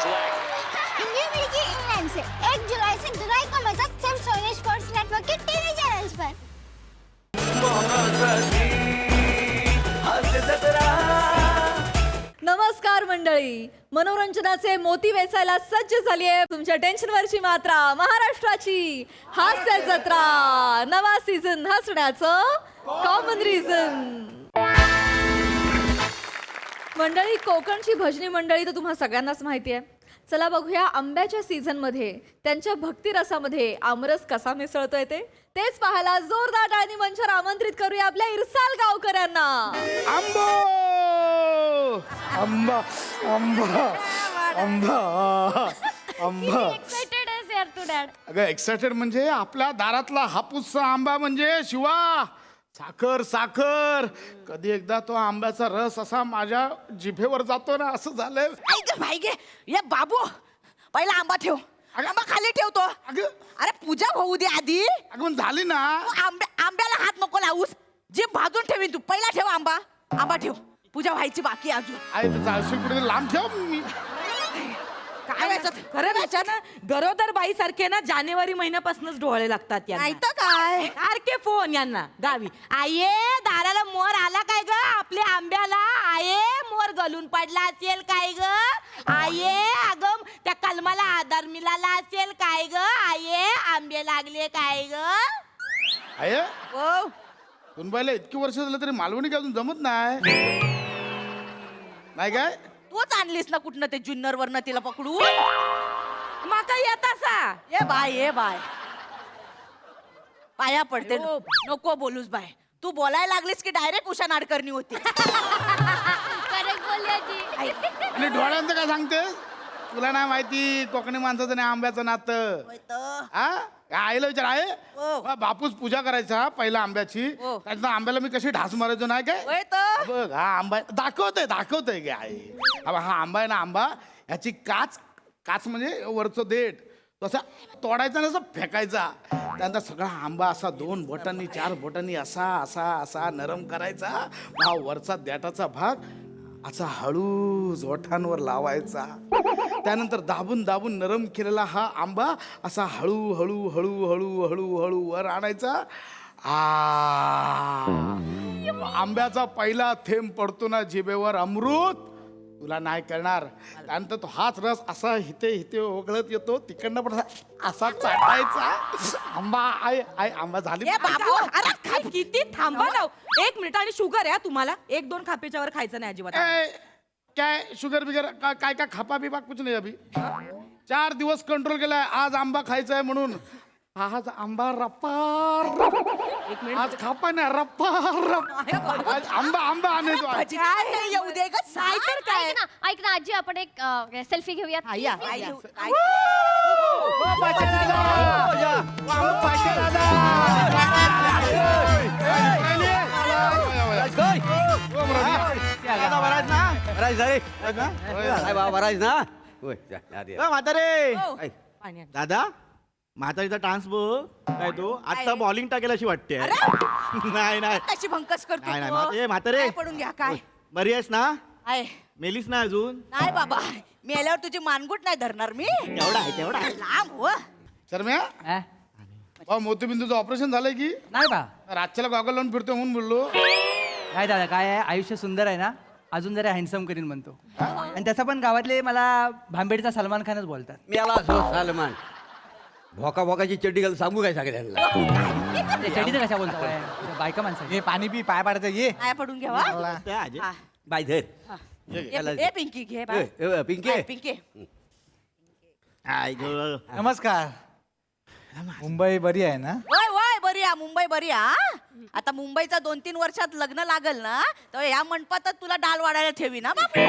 India मिलके England से 1 जुलाई से जुलाई का मजा सिर्फ सोनी स्पोर्ट्स नेटवर्क के टीवी चैनल्स पर। नमस्कार मंडळी, मनोरंजनाचे मोती वेचायला सज्ज झाली आहे तुमच्या टेन्शनवरची मात्रा महाराष्ट्राची हास्य जत्रा. नवा सीझन हसण्याचं कॉमन रिझन. मंडळी, कोकणची भजनी मंडळी तर तुम्हा सगळ्यांनाच माहिती आहे. चला बघूया आंब्याच्या सीझन मध्ये त्यांच्या भक्तिरसामध्ये आमरस कसा मिसळतोय तेच पाहायला जोरदार टाळी मंचावर आमंत्रित करूया आपल्या इरसाल गावकऱ्यांना. आंबा आंबा आंबा आंबा आंबा. एक्साइटेड आहेस यार तू डॅड. अगं एक्सायटेड म्हणजे आपल्या दारातला हापूसचा आंबा म्हणजे शिवा. साखर साखर. कधी एकदा तो आंब्याचा रस असा माझ्या जिभेवर जातो ना, असं झालंय. ऐक भाई गे, ये बाबू पहिला आंबा ठेव. आंबा खाली ठेवतो. अगं अरे पूजा होऊ दे आधी. अगं झाली ना. आंब्याला हात नको लावूस. जे भाजून ठेवीन तू. पहिला ठेव आंबा. आंबा ठेव. पूजा व्हायची बाकी अजून. आई तर कुठे लांब ठेव. मी काय व्हायचं? खरं ना, गरोदर बाई सारखे ना जानेवारी महिन्यापासूनच डोळे लागतात नाही तर काय. सारखे फोन यांना गावी. आये दाराला मोर आला काय ग आपल्या आंब्याला. आये मोर गलून पडला असेल काय ग. आये अगं त्या कलमाला आधार मिळाला असेल काय ग. आये आंबे लागले काय ग. आहे ओ सुनबाईला इतकी वर्ष झालं तरी मालवणी काय अजून जमत नाही. नाही काय तूच आणलीस ना कुठनं ते जुन्नर वरनं तिला पकडून. माका येत असा. ये बाय पाया पडते. नको बोलूस बाय. तू बोलायला लागलीस की डायरेक्ट उषा नाडकर्णी होती. करेक्ट बोलली आजी. आणि डोळ्यांचं काय सांगते. तुला नाही माहिती कोकणी माणसाचं आणि आंब्याचं नातं. होय तर. हा आईला विचार आहे. हो. बापूस पूजा करायचा पहिला आंब्याची. हो. त्याच्यात आंब्याला मी कशी ढास मारायचो नाही काय. होय तर. बघ हा आंबा दाखवतोय गे आई. हा आंबा आहे ना, आंबा ह्याची काच म्हणजे वरचं देठ तसा तोडायचा ना, असं फेकायचा. त्यानंतर सगळा आंबा असा 2 बोटांनी 4 बोटांनी असा असा असा नरम करायचा. हा वरचा देठाचा भाग असा हळू ओठांवर लावायचा. त्यानंतर दाबून दाबून नरम केलेला हा आंबा असा हळू हळू हळू हळू हळू हळू वर आणायचा. आंब्याचा पहिला थेंब पडतो ना जिभेवर, अमृत तुला नाही करणार. त्यानंतर तो हाच रस असा हिते ओघळत येतो. तिकडनं पण असा चाटायचा. आंबा आय आंबा झाली. ये बाबू अरे किती थांबा ना. 1 मिनिट. आणि शुगर आहे तुम्हाला. 1-2 खापेच्या वर खायचं नाही अजिबात. काय शुगर बिगर काय खापा बिपा कुछ नाही. अभि 4 दिवस कंट्रोल केलाय. आज आंबा खायचा आहे म्हणून. आज आंबा रप्पा. आज खापा नाही रप्पा. आज आंबा आणे तो. काय येऊ दे ग. काय तर काय. ऐक ना आजी, आपण एक सेल्फी घेऊयात. या. म्हातारे दादा, म्हातारीचा डान्स बघ. काय तो आता बॉलिंग टाकेल अशी वाटते. नाही नाही कशी भंकस करतो नाही तू? नाही म्हातारे काय पडून घ्या काय. बरी आहेस ना. आहे मेलीस ना अजून. नाही बाबा, मी आल्यावर तुझी मानगुट नाही धरणार मी. तेवढा आहे. लांब हो. शर्म्या मोतीबिंदूचं ऑपरेशन झालंय की नाही बा. रातच्याला गॉगल लावून फिरतो म्हणून बोललो. काय दादा, काय आहे, आयुष्य सुंदर आहे ना, अजून जरा हँडसम करीन म्हणतो. आणि त्याचा पण गावातले मला भांबेडचा सलमान खानच बोलतात. मी आला असो सलमान. भोकाची चड्डी घालून सांगू काय सगळ्यांना. ते चढीचं कशा बोलतो काय, बायका माणसं. ये पाणी पी, पाय पाडायचं ये. काय पडून घ्या वा. हा. बाय धर. ए पिंकी घे बाय. पिंके पिंकी नमस्कार. मुंबई बरी आहे ना. वय वय बरी आहे मुंबई बरी आहे. आता मुंबईचा 2-3 वर्षात लग्न लागल ना, तर या मंडपातच तुला डाल वाढायला ठेवी ना बापू.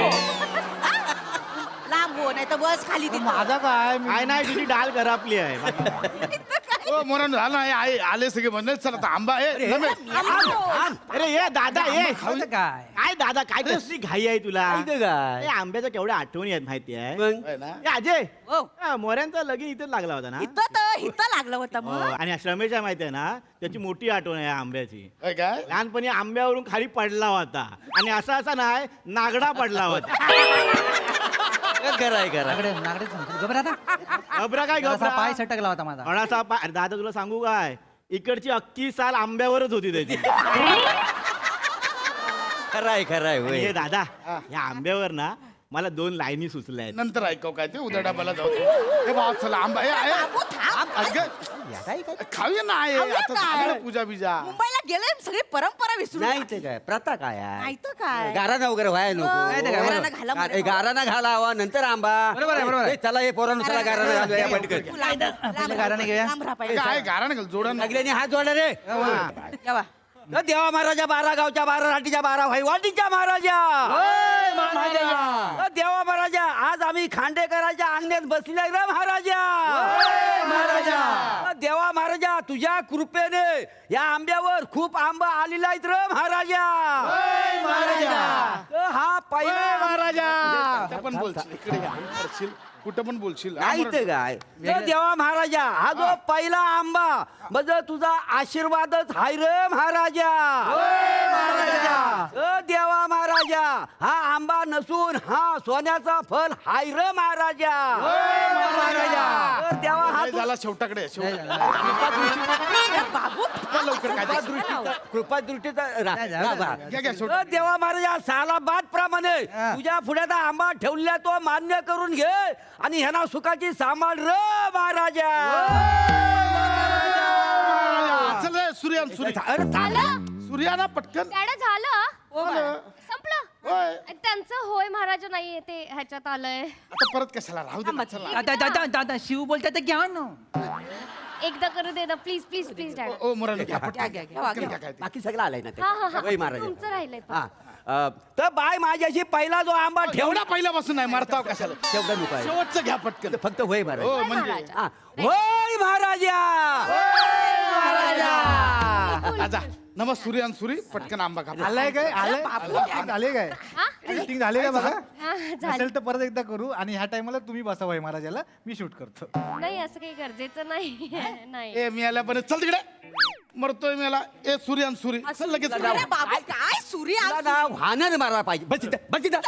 लांब हो, नाही तर बस खाली तिथं. माझा काय काय नाही तुझी डाल घरापली आहे. हो मोरण झालं आहे. आले सगळे म्हणले चला आता आंबा अरे ये दादा ये. खाऊचं काय. काय दादा काय कसली घाई आहे तुला. इथं काय? ए, आंब्याच्या केवढ्या आठवणी आहेत माहिती आहे. मग ए, अजय हो. मोऱ्यांचा लगीन इथेच लागला होता ना. इथं लागलं होतं हो, मग. आणि श्रमेश आहे माहिती आहे ना, त्याची मोठी आठवण आहे आंब्याची. काय लहानपणी आंब्यावरून खाली पडला होता आणि असा नाही नागडा पडला होता. कराय करा नागडे नागडे सांगतो घबरा आता घबरा काय जरासा घबरा पाय सटकला होता माझा अणासा पाय अरे दादा तुला सांगू काय इकडची अख्खी साल आंब्यावरच होती त्याची खराय आणि होय हे दादा या आंब्यावर ना मला 2 लाईनी सुचल्या आहेत. नंतर ऐकव काय ते उद्या डब्याला जाऊ दे. हे भावा चला आंबा खाऊया ना आहे आता झालं ना पूजा बिजा. मुंबईला गेले सगळी परंपरा विसरून नाही ते काय प्रथा काय नाही तर काय गाराना वगैरे व्हाय नाही ते काय, नको गाराणा घाला म्हणे. गाराना घालावा नंतर आंबा बरोबर आहे, बरोबर आहे. ए, चला हे पोरानुसार गाराना घालूया पटकन तू लांब- आपल्याला गाराणे घेऊया. लांब राहा पाहिजे. काय गारा नका जोडा सगळ्यांनी हात जोडले रे या बा. देवा महाराजा 12 गावच्या 12 राटीच्या 12 वाटीच्या महाराजा देवा महाराजा आज आम्ही खांडेकराच्या अंगण्यात बसले रे महाराजा देवा महाराजा तुझ्या कृपेने या आंब्यावर खूप आंबा आलेला आहेत रे महाराजा हा पहिला महाराजा पण बोलशील इकडे या, करशील, कुठं पण बोलशील नाही तर काय तर देवा महाराजा हा जो पहिला आंबा म्हणजे तुझा आशीर्वादच हाय रे महाराजा देवा महाराजा हा आंबा नसून हा सोन्याचा फल हाय रे महाराजा तर देवा हा काय झाला शेवटाकडे बाबू लवकर काय ते. कृपा दृष्टीचा घ्या, घ्या, शेवट. देवा महाराजा सालाबाद प्रमाणे तुझ्या पुढ्यात आंबा ठेवल्या तो मान्य करून घे आणि ह्यांना सुखाची सांभाळ र महाराजा चल रे, सूर्यान सूर्याना पटकन त्याला झालं संपलं होय त्यांचं होय महाराज नाही ते ह्याच्यात आलंय आता परत कशाला राहू दे ना, चला. दादा शिव बोलतात तर घ्या ना एकदा करू दे ना प्लीज प्लीज प्लीज डॅड ओ मुराने घ्या पटकन घ्या, पटकन घ्या काय ते. बाकी सगळं आलंय ना ते हा हा हा वय महाराजा तुमचं राहिलंय हा तर बाय माझ्याशी पहिला जो आंबा ठेवला एवढा पहिल्यापासून नाही मारताव कशाला तेवढा नको आहे. शेवटचं घ्या पटकन फक्त होय महाराज हो म्हणजे हा. होय महाराजा आजा नमस् सूर्यान सूरी पटकन आंबा खा आलाय काय आलाय झाले काय हा? शूटिंग झाले का बघा हा, झालं. असेल तर परत एकदा करू आणि ह्या टायमाला तुम्ही बसा भाई महाराजाला मी शूट करतो नाही असं काही गरजेचं नाही नाही ए मी आल्या पण चल तिकडे मरतोय मी आला ए सूर्यान सूरी चल लगेच अरे बाबा काय सूर्य तुला ना वाहनं मारायला पाहिजे बस इथं, बस इथं.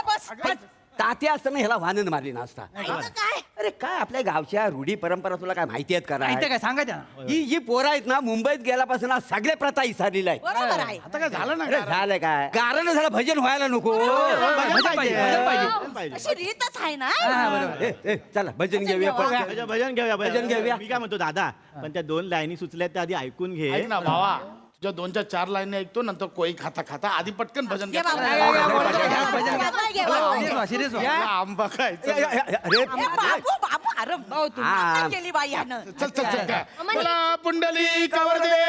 बस. तात्या असताना ह्याला वाहनं मारली नसता काय अरे काय आपल्या गावच्या रूढी परंपरा तुला काय माहिती आहेत का माहिती नाही? काय सांगा त्या ही जी पोरं आहेत ना मुंबईत गेल्यापासून आज सगळ्या प्रथा विसरलेल्या आहेत बरोबर आहे आता काय झालं ना अरे झालं काय कारण झालं भजन व्हायला नको भजन पाहिजे अशी रीतच आहे ना हा, बरोबर ए, चला भजन घेऊया पण. भजन घेऊया भजन घेऊया. मी काय म्हणतो दादा पण त्या 2 लाईनी सुचल्या त्या आधी ऐकून घे ऐक ना भावा तुझ्या 2-4 लाईनी ऐकतो नंतर कोई खाता खाता आधी पटकन भजन घे घ्या. बाबा. घे बाबा. सिरियस या, आंबा खायचं अरे ए, बाबू बाबू अरे भाऊ तू हा. नाटक केली बाई यानं चल चल चल काय मला पुंडली कवरदे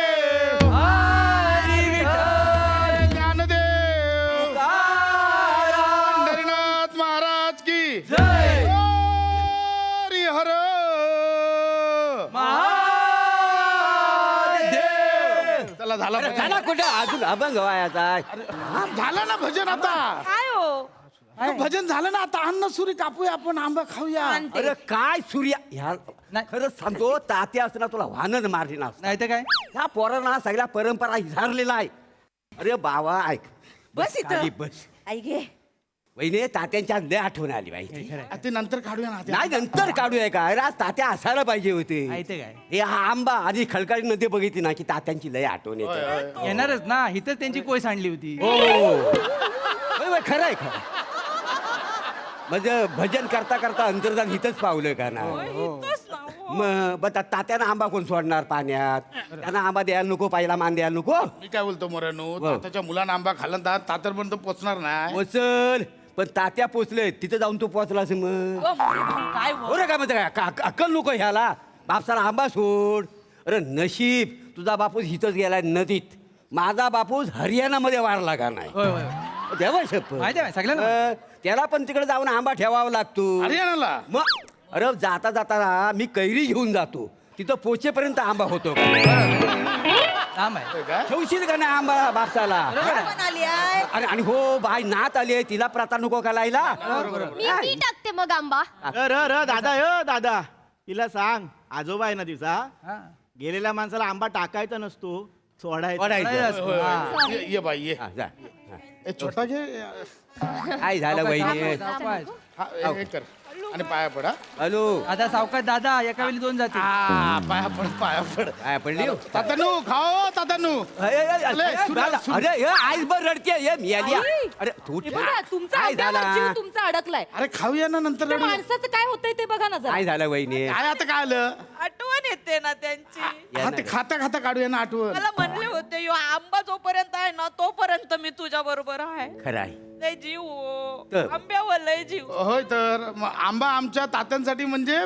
ज्ञानदेव पंढरीनाथ महाराज की हरी हर चला झाला भजन. झाला कुठे अजून अभंग व्हायचा झालं ना भजन आता काय हो भजन झालं ना आता अन्न सुरी कापूया आपण आंबा खाऊया अरे काय सूर्य ह्या खरंच सांगतो तात्या असताना तुला वाहनच मारली ना नाही तर काय ह्या पोरांना सगळ्या परंपरा झारलेला आहे अरे बाबा ऐक बस इथं. खाली बस आई घे वहिने तात्यांच्या लय आठवण आली बाई ते नंतर काढूया ना ते. नाही नंतर काढूया का अरे आज तात्या असायला पाहिजे होते माहिती काय हे हा आंबा आणि खळकाळी नदी बघितली ना की तात्यांची लय आठवण येते येणारच ना इथंच त्यांची कोय सांडली होती होय, होय, खरं आहे खरं म्हणजे भजन करता करता अंतर्धान हिथंच पावलं का ना मग तात्यानं आंबा कोण सोडणार पाण्यात त्यांना आंबा द्यायला नको पहिला मान द्यायला नको मी काय बोलतो मोरेनो तात्याच्या मुलांना आंबा खाल्ला तर तातरपर्यंत पोचणार नाही पोचल पण तात्या पोचले तिथं जाऊन तू पोचलास मग काय हो बरं काय म्हणते अक्कल नको ह्याला बापसाला आंबा सोड अरे नशीब तुझा बापूस हिथंच गेलाय नदीत माझा बापूस हरियाणामध्ये वारला का नाही होय होय देवा शपथ माहिती आहे सगळ्यांना त्याला पण तिकडे जाऊन आंबा ठेवावा लागतो हरियाणाला मग अरे जाता जाता ना मी कैरी घेऊन जातो तिथं पोचेपर्यंत आंबा होतो काम आहे काय ठेवशील का नाही आंबा बापसाला पण आली आहे अरे आणि हो बाय नात आली आहे तिला प्रथा नको का लायला मी टाकते मग आंबा र दादा तिला सांग आजोबा आहे ना तिचा हा. गेलेल्या माणसाला आंबा टाकायचा नसतो सोडायचा ओढायचं. होय, होय. ये बाई ये हा, जा. हा. ए, छोटा घे काय झालं वहिनी सावकाश. हा, हे कर आणि पाया पडा. हॅलो आता सावकाश दादा एका वेळी 2 जाते पाया पड पाया पड. काय पडली तात्यानू खाओ तात्यानू. अरे आईस बर रडते ये मी आली अरे तू हे बघा, तुमचा काय आंब्यावर जीव झाला तुमचा अडकलाय अरे खाऊया ना नंतर त्या रडू. माणसाचं काय होतंय ते बघा ना जरा. काय झालं वहिनी काय आता काय आलं. आठवण येते ना त्यांची हा ते खाता खाता काढूया ना आठवण. मला म्हणले होते यो आंबा जोपर्यंत आहे ना तोपर्यंत मी तुझ्या बरोबर आहे. खरं आहे लय जीव हो. तर. आंब्यावर लय जीव. होय तर मग आंबा आमच्या तात्यांसाठी म्हणजे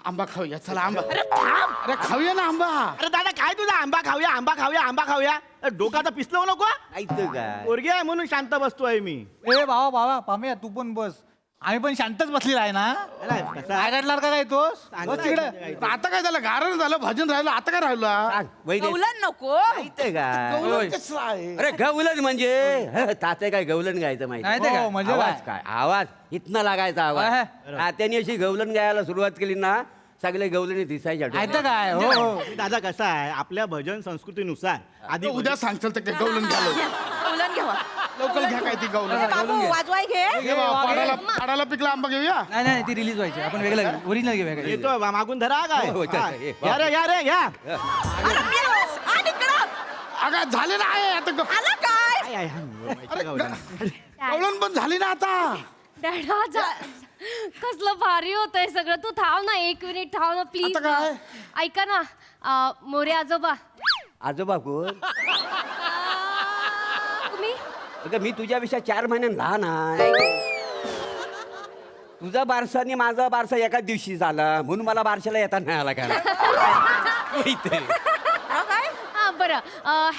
आंबा खाऊया चला आंबा. अरे खाऊया ना आंबा. अरे दादा काय तुझा आंबा खाऊया आंबा खाऊया आंबा खाऊया डोकाचा पिसलो नको ऐकतं काय पोरगी आहे म्हणून शांत बसतोय मी. ए बाबा बाबा पाम्या तू पण बस. आम्ही पण शांतच बसलेला आहे ना. अरे, कसा काय रडणार का काय तोस बस तिकडे. आता काय झालं गारण झालं भजन राहिलं आता काय राहिलं. सांग, वहिनी कौलन नको. ऐकतं काय गवळण कसं आहे. अरे गवलन म्हणजे तात्या काय गवलन गायचं नाही माहिती ते काय? हो, म्हणजे आवाज काय आवाज इथनं लागायचा आवाज तात्याने अशी गवलन गायला सुरुवात केली ना सगळे गवलनी दिसायच्या ऐकतं काय हो हो. दादा कसा आहे आपल्या भजन संस्कृतीनुसार आधी उद्या सांगचाल तर गवलन घ्यालो. कौलन घ्यावा. लवकर घ्या काय ती गवलन. बाबू वाजवाय घे. घे बाबा, पाडाला पिकला आंबा घेऊया. नाही नाही ती रिलीज व्हायची आपण वेगळं ओरिजिनल घेऊया काय येतो मागून धरा काय हो, चल, हा. ये, या रे या रे या अरे मिळस. आणि इकडं. अगं झाले ना आहे आता आलं काय? काय आहे हा? माहिती का वडिलांना? गवलन पण झाली ना आता. डॅडा कसलं भारी होतंय सगळं. तू थांब ना 1 मिनिट थांब ना प्लीज. आता काय? ऐका ना मोरे आजोबा आजोबा कोण तुम्ही अगं मी तुझ्यापेक्षा 4 महिन्यां लहान आहे तुझा बारसा आणि माझा बारसा एकाच दिवशी झाला म्हणून मला बारशाला येता नाही आला काय इथे हा बरं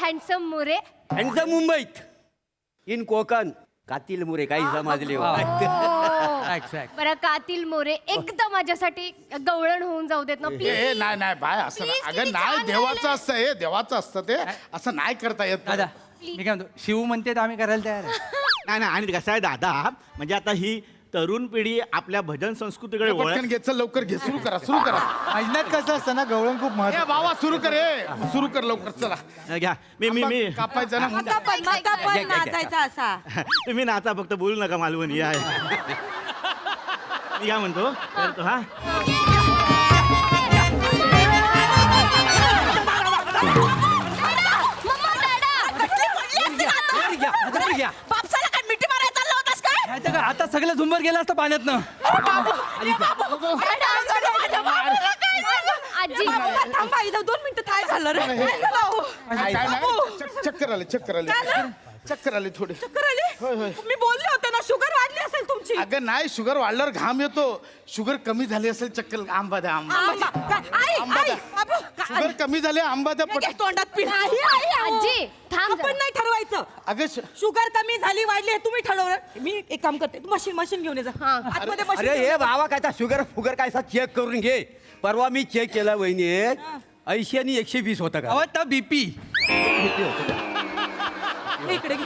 हँडसम मोरे. आणि मुंबईत इन कोकण कातील मुरे काही समजले हो. एक्झॅक्ट बरं कातील मोरे एकदा माझ्यासाठी गवळण होऊन जाऊ देत ना ए प्लीज. नाही नाही बाय असं नाही. Please, अगं किती नाही छान देवाचं झालंय. असतं हे देवाचं असतं ते असं नाही करता येत. दादा मी काय म्हणतो शिव म्हणते तर आम्ही करायला तयार आहे. नाही नाही आणि कसं आहे दादा म्हणजे आता ही तरुण पिढी आपल्या भजन संस्कृतीकडे पटकन वळत घे चल लवकर घे सुरू करा सुरू करा. भजनात कसं असतं ना गवळण खूप ए महत्व. बाबा सुरू कर ए सुरू कर लवकर चला. घ्या मी आंबा कापायचा ना आता पण नाचायचा असा. तुम्ही नाचा फक्त बोलू नका मालवणी या मी काय म्हणतो करतो हा बापसाला काय मिठी मारायला चालला होतास काय? माहिती का आता सगळं झुंबर गेलं असतं पाण्यातनं. आजी थांबा इथं 2 मिनिटं काय झालं रे? काय झालं हो? काय नाही चक्कर आले चक्कर आले चक्कर आले थोडे. चक्कर आली? मी बोलले होते ना शुगर वाढली असेल तुमची. अगं नाही शुगर वाढल्यावर घाम येतो. शुगर कमी झाली असेल चक्कर आंबा द्या आंबा. आंबा. काय? आई, आंबा आई, द्या. बाबू, काय? शुगर कमी झाली आंबा द्या घे तोंडात पीठ. आई, आई, आजी थांब आपण जरा. नाही ठरवायचं. अगं शुगर कमी झाली वाढली हे तुम्ही ठरवलं. मी एक काम करते तू मशीन घेऊन ये जा. आतमध्ये machine अरे घेऊन हे ये. बाबा काय शुगर फुगर काय चेक करून घे परवा मी चेक केला वहिनी 80 आणि 120 होतं का अहो तर बीपी हे इकडे घे.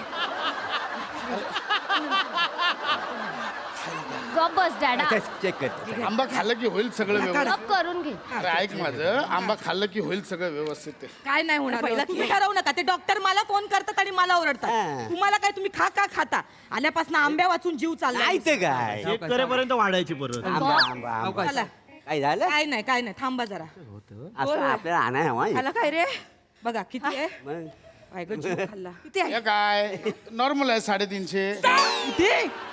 गप बस डॅडा चेक करते आंबा खाल्लं की होईल सगळं व्यवस्थित. गप करून घे. अरे ऐक माझं आंबा खाल्लं की होईल सगळं व्यवस्थित आहे. काय नाही होणार पहिला तुम्ही ठरवू नका. ते डॉक्टर मला फोन करतात आणि मला ओरडतात. तुम्हाला काय तुम्ही खा खाता आल्यापासून आंब्या वाचून जीव चालला. नाही ते काय चेक करेपर्यंत वाढायची परत आंबा आंबा आंबा चला. काय झालं काय नाही थांबा जरा. असं आपल्याला आणाय हवा आला काय रे बघा किती आहे. मग काय गं, जीव खाल्ला किती आहे. हे काय नॉर्मल आहे 350. किती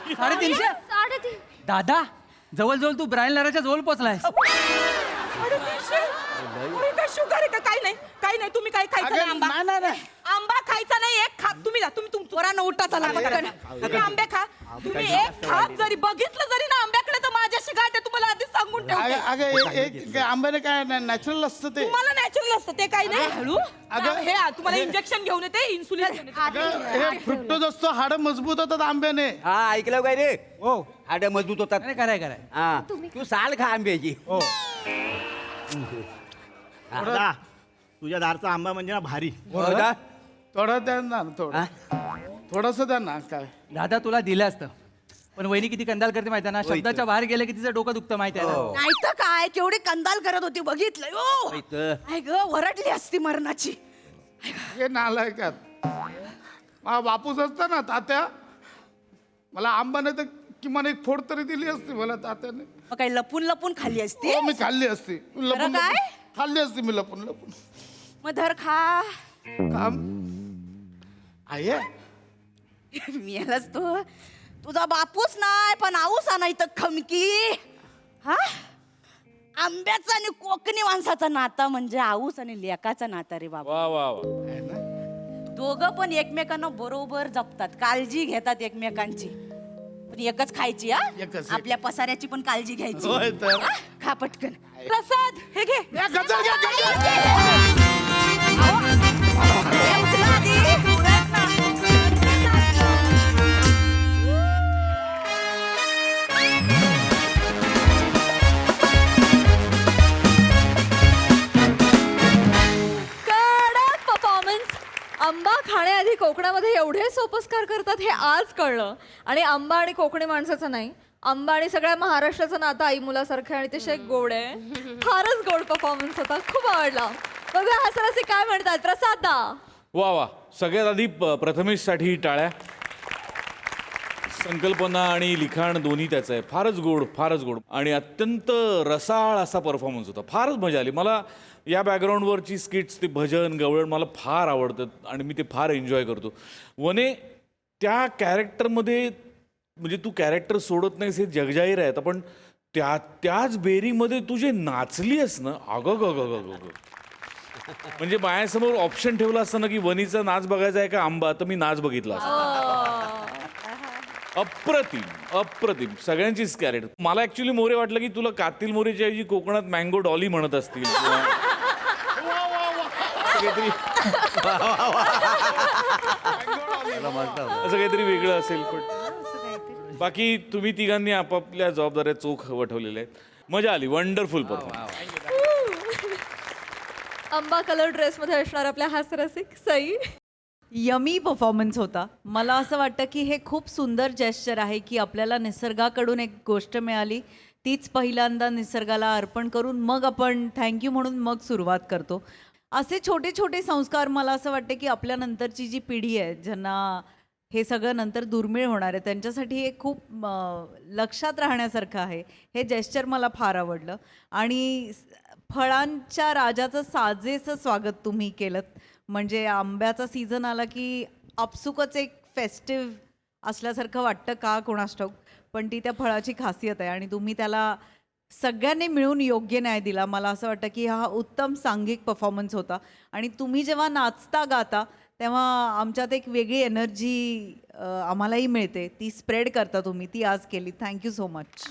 350 3.5 दादा जवळजवळ तू ब्रायन लाराच्या जवळ पोचलायस. 350? अरे, काय शुगर आहे का काही नाही तुम्ही काय खायचं नाही अगं आंबा. नाही, नाही, नाही. आंबा खायचा नाही एक खा तुम्ही जा तुम्ही पोरांना उठा चला पटकन. तुम्ही आंबे खा तुम्ही एक खा जरी बघितलं जरी ना आंब्याकडे तर माझ्याशी गाठ आहे तुम्हाला आधीच सांगून ठेवते. अगं एक आंब्याने काय नॅचरल असतं ते. तुम्हाला नॅचरल असतं ते काही नाही हळू अगं, हे तुम्हाला इंजेक्शन घेऊन येते इन्सुलिन घेऊन येते. अगं, हे फ्रुक्टोज असतो हाड मजबूत होतात आंब्याने. हा ऐकलं काय रे हो हाड मजबूत होतात अरे कराय हा तू साल खा आंब्याची हो दादा तुझ्या दारचा आंबा म्हणजे ना भारी हो का? थोडं द्या ना थोडं थोडस द्या ना काय. दादा तुला दिलं असतं पण वहिनी किती कंदाल करते माहिती आहे ना होय शब्दाच्या बाहेर गेले की तिचं डोकं दुखतं माहिती आहे ना? हो. नाही तर काय केवढी कंदाल करत होती बघितलं ओ इथं. काय ग वरडली असती मरणाची. हे नालायकात. बापूस असतं ना तात्या मला आंबा नाही तर किमान एक फोड तरी दिली असती मला तात्याने. मग काही लपून लपून खाल्ली असती हो मी खाल्ली असती. लपून काय? लपून खाल्ली असती मी लपून लपून. मग धर खा. काम आहे. मी यालाच तो तुझा बापूच नाही पण आऊस नाही तर खमकी. हा आंब्याचा आणि कोकणी माणसाचा नाता म्हणजे आऊस आणि लेकाचा नाता रे बाबा. वा वा वा. दोघं पण एकमेकांना बरोबर जपतात, काळजी घेतात एकमेकांची. पण एकच खायची हा, एकच. आपल्या पसाऱ्याची पण काळजी घ्यायची. होय तर. हा? खा पटकन. प्रसाद हे घे. या गजर घ्या, गजर. हे उचला आधी. उचलत ना. कडक परफॉर्मन्स. आंबा खाण्याआधी कोकणामध्ये एवढे सोपस्कार करतात हे आज कळलं. आणि आंबा आणि कोकणी माणसाचं नाही, आंबा आणि सगळ्या महाराष्ट्राचं नातं आई मुलासारखं आणि अतिशय गोड आहे. फारच गोड परफॉर्मन्स होता, खूप आवडला. बघूया हसरसी काय म्हणतात. प्रसाद दा. वा वा. सगळ्यात आधी प्रथमेशसाठी टाळ्या. संकल्पना आणि लिखाण दोन्ही त्याचं आहे. फारच गोड, फारच गोड आणि अत्यंत रसाळ असा परफॉर्मन्स होता. फारच मजा आली मला. या बॅकग्राऊंडवरची स्किट्स, ते भजन गवळण मला फार आवडतं आणि मी ते फार एन्जॉय करतो. वने त्या कॅरेक्टरमध्ये म्हणजे तू कॅरेक्टर सोडत नाहीस हे जगजाहीर आहे. पण त्याच बेरीमध्ये तू जे नाचली आहेस ना, अगं ग ग ग ग. म्हणजे माझ्यासमोर ऑप्शन ठेवला असतं ना की वनीचा नाच बघायचा आहे का आंबा, तर मी नाच बघितला असता. अप्रतिम अप्रतिम सगळ्यांचीच कॅरेक्टर. मला ऍक्च्युली मोरे वाटलं की तुला कातील मोरेच्या ऐवजी कोकणात मँगो डॉली म्हणत असतील किंवा असं काहीतरी वेगळं असेल. पण बाकी तुम्ही तिघांनी आपापल्या जबाबदाऱ्या चोख वठवलेल्या आहेत. मजा आली. Wonderful performance. आंबा कलर ड्रेसमध्ये असणार आपल्या हास्यरसिक सई. यमी परफॉर्मन्स होता. मला असं वाटतं की हे खूप सुंदर जेस्चर आहे की आपल्याला निसर्गाकडून एक गोष्ट मिळाली, तीच पहिल्यांदा निसर्गाला अर्पण करून मग आपण थँक्यू म्हणून मग सुरुवात करतो. असे छोटे छोटे संस्कार मला असं वाटतं की आपल्या नंतरची जी पिढी आहे, ज्यांना हे सगळं नंतर दुर्मिळ होणार आहे, त्यांच्यासाठी हे खूप लक्षात राहण्यासारखं आहे. हे जेस्चर मला फार आवडलं. आणि फळांच्या राजाचं साजेसं स्वागत तुम्ही केलं. म्हणजे आंब्याचा सीझन आला की आपसुकच एक फेस्टिव्ह असल्यासारखं वाटतं का कोणास ठाऊक, पण ती त्या फळाची खासियत आहे आणि तुम्ही त्याला सगळ्यांनी मिळून योग्य न्याय दिला. मला असं वाटतं की हा उत्तम सांघिक परफॉर्मन्स होता. आणि तुम्ही जेव्हा नाचता गाता तेव्हा आमच्यात एक वेगळी एनर्जी आम्हालाही मिळते, ती स्प्रेड करता तुम्ही, ती आज केली. Thank you so much.